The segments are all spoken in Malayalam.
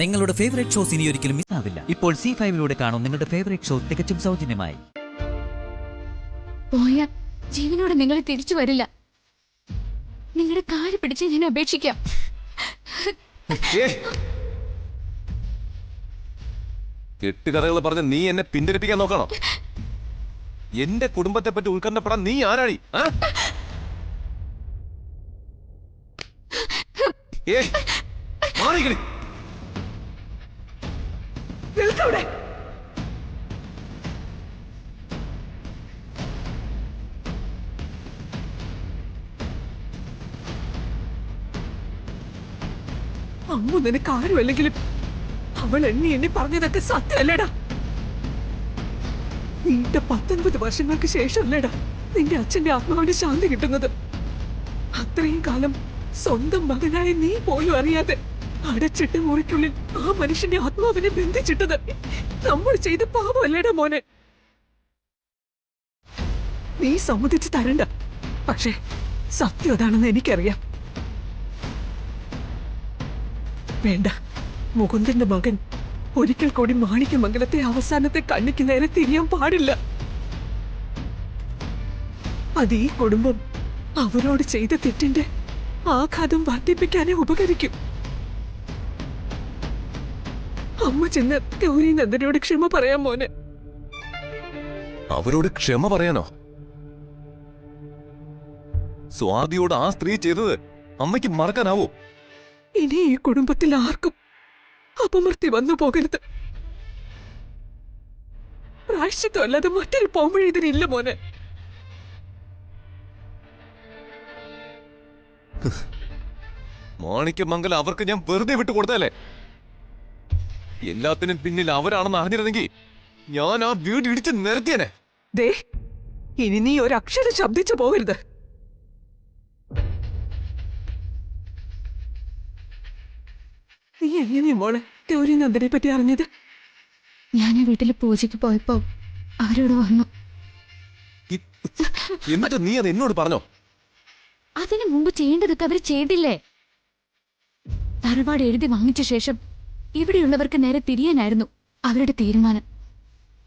നിങ്ങളുടെ ഫേവറേറ്റ് ഷോസ് ഇനി ഒരിക്കലും മിസ്സാവില്ല. ഇപ്പോൾ C5ലൂടെ കാണും നിങ്ങളുടെ ഫേവറേറ്റ് ഷോ തികച്ചും സൗജന്യമായി. പോയ ജീവനോടെ നിങ്ങൾ തിരിച്ചു വരില്ല. നിങ്ങളുടെ കാല് പിടിച്ച് ഞാൻ അപേക്ഷിക്കാം. കെട്ടുകഥകൾ പറഞ്ഞ് നീ എന്നെ പിന്തിരിപ്പിക്കാൻ നോക്കണോ? എന്റെ കുടുംബത്തെ പറ്റി ഉത്കണ്ഠപ്പെടാൻ നീ ആരാണി? അമ്മ നിനക്ക് ആരുമല്ലെങ്കിലും അവൾ എണ്ണി പറഞ്ഞതൊക്കെ സത്യമല്ലേടാ. നീണ്ട 19 വർഷങ്ങൾക്ക് ശേഷമല്ലേടാ നിന്റെ അച്ഛന്റെ ആത്മാവിന് ശാന്തി കിട്ടുന്നത്. അത്രയും കാലം സ്വന്തം മകനായ നീ പോലും അറിയാതെ അടച്ചിട്ട് മുറിക്കുള്ളിൽ ആ മനുഷ്യന്റെ ആത്മാവിനെ ബന്ധിച്ചിട്ടത് നമ്മൾ ചെയ്ത പാപമല്ലേടാ മോനെ. നീ സമ്മതിച്ച് തരണ്ട. പക്ഷേ സത്യം അതാണെന്ന് എനിക്കറിയാം. വേണ്ട, മുകുന്ദന്റെ മകൻ ഒരിക്കൽ കൂടി മാണിക്യമംഗലത്തെ അവസാനത്തെ കണ്ണിക്ക് നേരെ തിരിയാൻ പാടില്ല. അത് ഈ കുടുംബം അവരോട് ചെയ്ത തെറ്റിന്റെ ആഘാതം വർദ്ധിപ്പിക്കാനേ ഉപകരിക്കും. അമ്മ ചെന്ന് ഗൗരി നന്ദനോട് ക്ഷമ പറയാൻ മോനെ. അവരോട് ക്ഷമ പറയാനോ? സ്വാതിയോട് ആ സ്ത്രീ ചെയ്തത് അമ്മയ്ക്ക് മറക്കാനാവോ? ഇനി ഈ കുടുംബത്തിൽ ആർക്കും അപമൃത്യു വന്നു പോകരുത്. പ്രായശ്ചിത്തം അല്ലാതെ മറ്റൊരു പോംവഴി ഇതിനില്ല മോനെ. മാണിക്യമംഗലം അവർക്ക് ഞാൻ വെറുതെ വിട്ടു കൊടുത്തല്ലേ? എല്ലാത്തിനും പിന്നിൽ അവരാണെന്ന് അറിഞ്ഞിരുന്നെങ്കിൽ ഞാൻ ആ വീട് ഇടിച്ച് നിരത്തിയനെ. ദേ, ഇനി നീ ഒരക്ഷരം ശബ്ദിച്ചു പോകരുത്. നീ എങ്ങനെയാ മോളെ ഗൗരി നന്ദനെ പറ്റി അറിഞ്ഞത്? ഞാൻ വീട്ടിൽ പൂജയ്ക്ക് പോയപ്പോ അവരോട് വന്നു. എന്നിട്ട് നീ അത് എന്നോട് പറഞ്ഞോ? അതിനു മുമ്പ് ചെയ്യേണ്ടതൊക്കെ അവര് ചെയ്തില്ലേ? തറവാട് എഴുതി വാങ്ങിച്ച ശേഷം ഇവിടെയുള്ളവർക്ക് നേരെ തിരിയാനായിരുന്നു അവരുടെ തീരുമാനം.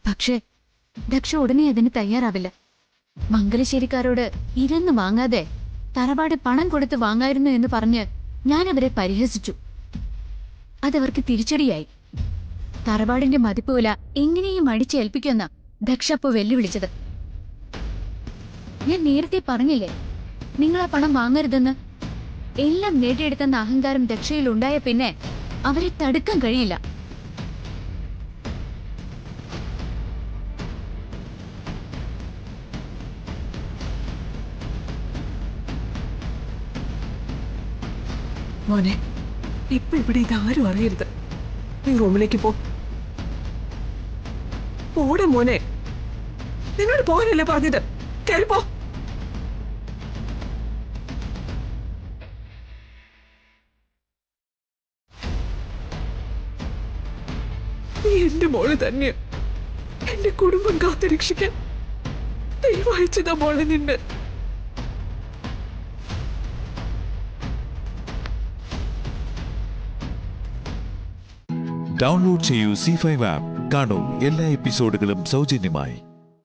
പക്ഷേ ദക്ഷ ഉടനെ അതിന് തയ്യാറാവില്ല. മംഗലശ്ശേരിക്കാരോട് ഇരന്ന് വാങ്ങാതെ തറവാട് പണം കൊടുത്ത് വാങ്ങായിരുന്നു എന്ന് പറഞ്ഞ് ഞാൻ അവരെ പരിഹസിച്ചു. അതവർക്ക് തിരിച്ചടിയായി. തറവാടിന്റെ മതിപ്പുവില എങ്ങനെയും അടിച്ചേൽപ്പിക്കുന്ന ദക്ഷ അപ്പോ വെല്ലുവിളിച്ചത്. ഞാൻ നേരത്തെ പറഞ്ഞില്ലേ നിങ്ങൾ ആ പണം വാങ്ങരുതെന്ന്. എല്ലാം നേടിയെടുത്തെന്ന അഹങ്കാരം ദക്ഷയിൽ ഉണ്ടായ പിന്നെ അവരെ തടുക്കാൻ കഴിയില്ല. മോനെ, ഇപ്പൊ ഇവിടെ ഇതാരും അറിയരുത്. നീ റൂമിലേക്ക് പോടെ മോനെ. നിന്നോട് പോകാനല്ലേ പറഞ്ഞത്? കേറിപ്പോ. നീ എന്റെ മോള് തന്നെയാ. എന്റെ കുടുംബം കാത്തുരക്ഷിക്കാൻ ദൈവം മോളെ നിന്നെ. ഡൗൺലോഡ് ചെയ്യൂ C5 ആപ്പ്. കാണൂ എല്ലാ എപ്പിസോഡുകളും സൗജന്യമായി.